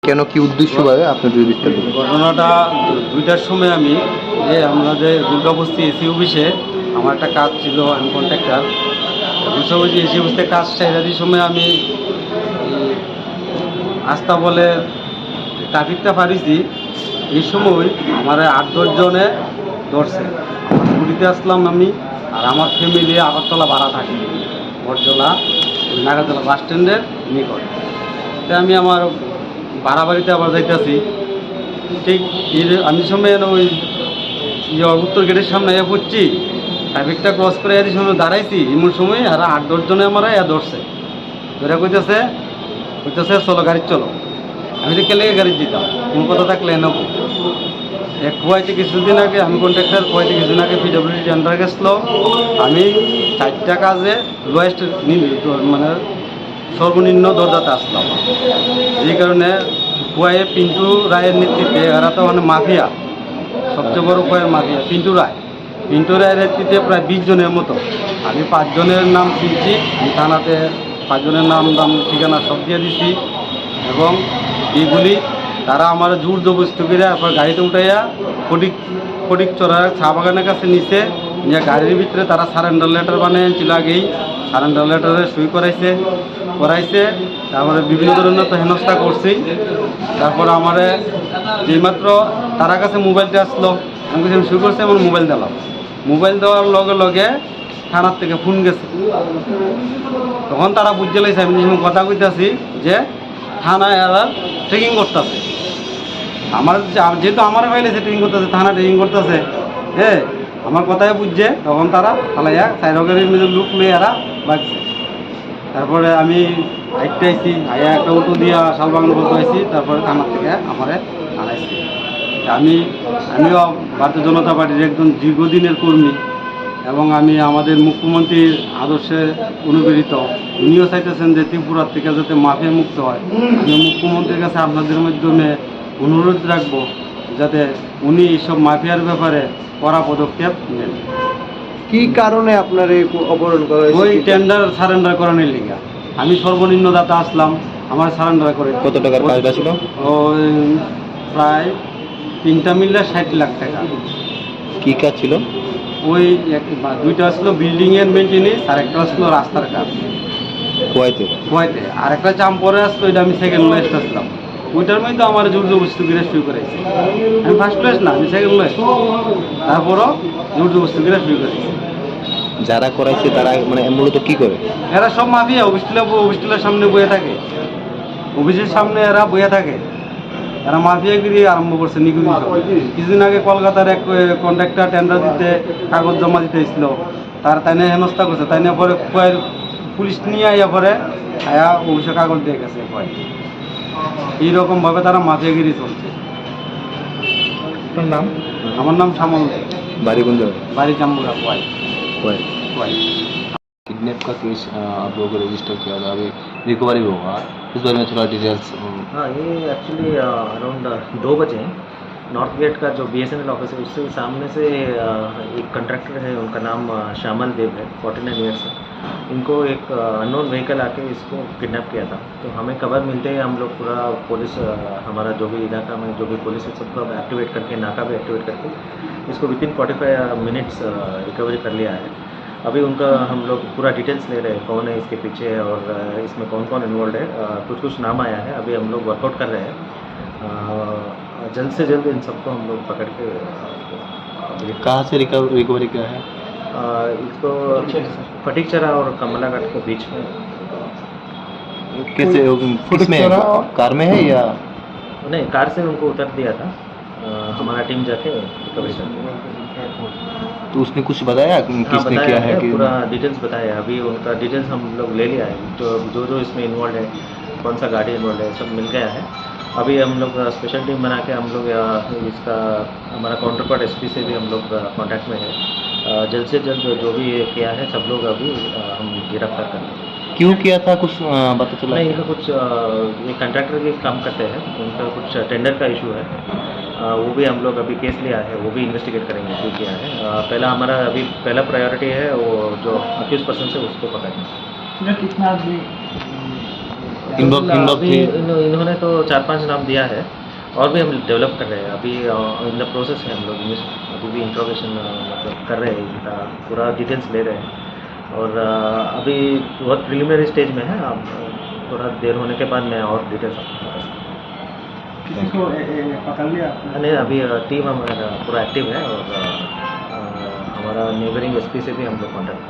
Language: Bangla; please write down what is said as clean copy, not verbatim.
কেন কি উদ্দেশ্যভাবে আপনি যদি বিস্তারিত বলেন? ঘটনাটা 2টার সময় আমি আমাদের দুর্গাবস্তি এসি অফিসে আমার একটা কাজ ছিল, আমি কন্ট্রাক্টর। দুর্গাবস্তি এসি অফিসে কাজ সেরাদির সময় আমি আস্তা বলে ট্রাফিকটা পারিছি। এই সময় আমার 8-10 জনে ধরছে। আমার স্কুটিতে আসলাম আমি, আর আমার ফ্যামিলি আগরতলা ভাড়া থাকে, বটজলা নাগারতলা বাস স্ট্যান্ডের নিকট। তাই আমি আমার ভাড়া বাড়িতে আবার যাইতেছি। ঠিক আমি সময় ওই উত্তর গেটের সামনে পড়ছি, ট্রাফিকটা ক্রস করে এই সময় দাঁড়াইছি। এমন সময় আর 8-10 জনে আমার ধরছে, ধরে কইতেছে চলো গাড়ি চলো। আমি তো কেলে গাড়ি দিতাম, কোন কথা থাকলে নেব। এক কুয়াইতে কিছুদিন আগে আমি কন্ট্রাক্টর, কুয়াইতে কিছুদিন আগে পিডব্লিউডি টেন্ডার গেছিল। আমি 4টা কাজে লোয়েস্ট মানে সর্বনিম্ন দরজাতে আসলাম। যে কারণে কুয়ায়ে পিন্টু রায়ের নেতৃত্বে, এরা তো মানে মাফিয়া, সবচেয়ে বড় কুয়ায়ের মাফিয়া পিন্টু রায়ের নেতৃত্বে প্রায় 20 জনের মতো। আমি 5 জনের নাম চিনছি, আমি থানাতে 5 জনের নাম ঠিকানা সব দিয়ে দিছি। এবং এইগুলি তারা আমার জোর জবরদস্তি করে আপনার গাড়িতে উঠাইয়া ফটিক চড়ার চা বাগানের কাছে নিচে নিয়ে গাড়ির ভিতরে তারা সারেন্ডার লেটার বানিয়েছিল। আগেই সারেন্ডার লেটারে সই করাইছে। তারপরে বিভিন্ন ধরনের তো হেনস্থা করছি। তারপর আমার যেইমাত্র তারা কাছে মোবাইলটা আসলো, আমি কিছু সই করছি, আমার মোবাইল দিলাম। মোবাইল দেওয়ার লগে লগে থানার থেকে ফোন গেছে। তখন তারা বুঝতে লাইছে আমি যখন কথা কইতাছি যে থানায় এরা ট্রেকিং করতেছে। আমার যেহেতু আমার ফাইলেছে ট্রেকিং করতেছে, থানা ট্রেকিং করতেছে, হ্যাঁ, আমার কথাই বুঝছে। তখন তারা ফালাইয়া সাইরগারির মধ্যে লুক লয়ে এরা বাগছে। তারপরে আমি আইতে আইসি, আইয়া একটা অটো দিয়া শালবাগান বলতে আইসি। তারপরে থানার থেকে আমারে আনাইছি। আমিও ভারতীয় জনতা পার্টির একজন দীর্ঘদিনের কর্মী, এবং আমি আমাদের মুখ্যমন্ত্রীর আদর্শে অনুপ্রেরিত। উনিও চাইতেছেন যে ত্রিপুরার থেকে যাতে মাফিয়া মুক্ত হয়। আমি মুখ্যমন্ত্রীর কাছে আপনাদের মাধ্যমে অনুরোধ রাখবো যাতে উনি এইসব মাফিয়ার ব্যাপারে কড়া পদক্ষেপ নেন। কি কারণে আপনার এই অপহরণ করা হয়েছে? ওই টেন্ডার সারেন্ডার করানোর লিগা আমি সর্বনিম্ন দাতা আসলাম, আমার সারেন্ডার করে। কত টাকার কাজটা ছিল? ওই প্রায় 3টা মিললে 60 লাখ টাকা। কি কাজ ছিল? ওই 2টা আসলো বিল্ডিংয়ের মেনটেনেন্স, আর একটা আসলো রাস্তার কাজ কুয়াইতে। আর একটা চাম্পরে আসলো, এটা আমি সেকেন্ড লোয়েস্ট আসলাম। ওইটার মধ্যে আমার জোর জবরদস্তি করে শুরু করেছি। আমি ফার্স্ট লোয়েস্ট না, আমি সেকেন্ড লোয়েস্ট। তারপরও জোর জবরদস্তি করে শুরু করেছি। যারা করাইছে তারা মানে মূলত কি করে? এরা সব মাফিয়া। অফিসটিলের সামনে বয়ে থাকে, অফিসের সামনে এরা বয়ে থাকে। এরা মাফিয়াগিরি আরম্ভ করছে নিগুলি। কিছুদিন আগে কলকাতার এক কন্ট্রাক্টর টেন্ডার দিতে কাগজ জমা দিতে এসেছিল, তাইনে হেনস্থা করছে। তাইনে পরে পুলিশ নিয়ে আইয়া পরে অফিসে কাগজ দিয়ে গেছে। এইরকমভাবে তারা মাফিয়াগিরি চলছে। আপনার নাম? আমার নাম শ্যামল। বাড়ি কোন জায়গায়? बारी जम्बूरा कुआई। किडनैप का केस आप लोगों को रजिस्टर किया था, अभी रिकवरी भी होगा, इस बारे में थोड़ा डिटेल्स। हाँ, ये एक्चुअली अराउंड 2 बजे नॉर्थ गेट का जो BSNL ऑफिस है उससे सामने से एक कंट्रैक्टर है, उनका नाम श्यामल देव है, 49 ईयर्स है। इनको एक अननोन व्हीकल आके इसको किडनैप किया था। तो हमें खबर मिलते ही हम लोग पूरा पुलिस, हमारा जो भी इलाका में जो भी पुलिस है सबको एक्टिवेट करके, नाका भी एक्टिवेट करके इसको विदिन 45 मिनट्स रिकवरी कर लिया है। अभी उनका हम लोग पूरा डिटेल्स ले रहे हैं, कौन है इसके पीछे और इसमें कौन कौन इन्वॉल्व है। कुछ नाम आया है, अभी हम लोग वर्कआउट कर रहे हैं। जल्द से जल्द इन सबको हम लोग पकड़ के कहाँ से रिकवरी किया है? इसको फटीकचरा और कमलाघाट के बीच में। कैसे, किसमें, कार में है या? नहीं, कार से उनको उतर दिया था। हमारा टीम जाके रिकवरी कर दिया। तो उसने कुछ बताया किसने किया है कि? पूरा डिटेल्स बताया। अभी उनका डिटेल्स हम लोग ले लिया है, जो इसमें इन्वॉल्व है, कौन सा गाड़ी इन्वॉल्व है, सब मिल गया है। अभी हम लोग स्पेशल टीम बना के हम लोग इसका हमारा काउंटर पार्ट SP से भी हम लोग कांटेक्ट में है। जल्द से जल्द जो भी किया है सब लोग अभी हम गिरफ्तार कर लेंगे। क्यों किया था कुछ पता चला? नहीं, इनका कुछ ये कंट्रैक्टर के काम करते हैं, उनका कुछ टेंडर का इशू है। वो भी हम लोग अभी केस लिया है, वो भी इन्वेस्टिगेट करेंगे क्यों किया है। पहला हमारा अभी पहला प्रायोरिटी है वो जो अक्यूज पर्सन से उसको पकड़ना। कितना आदमी इन्वॉल्व अभी थे? इन्होंने तो 4-5 नाम दिया है और भी हम डेवलप कर रहे हैं अभी इन द प्रोसेस है हम लोग अभी भी इंट्रोगेशन मतलब कर रहे हैं इनका पूरा डिटेल्स ले रहे हैं और अभी बहुत प्रिलिमिनरी स्टेज में है अब थोड़ा देर होने के बाद मैं और डिटेल्स आपको बता सकता हूँ। किसी को पकड़ लिया आपने? नहीं अभी टीम हमारा पूरा एक्टिव है और हमारा नेबरिंग एसपी से भी हम लोग कॉन्टैक्ट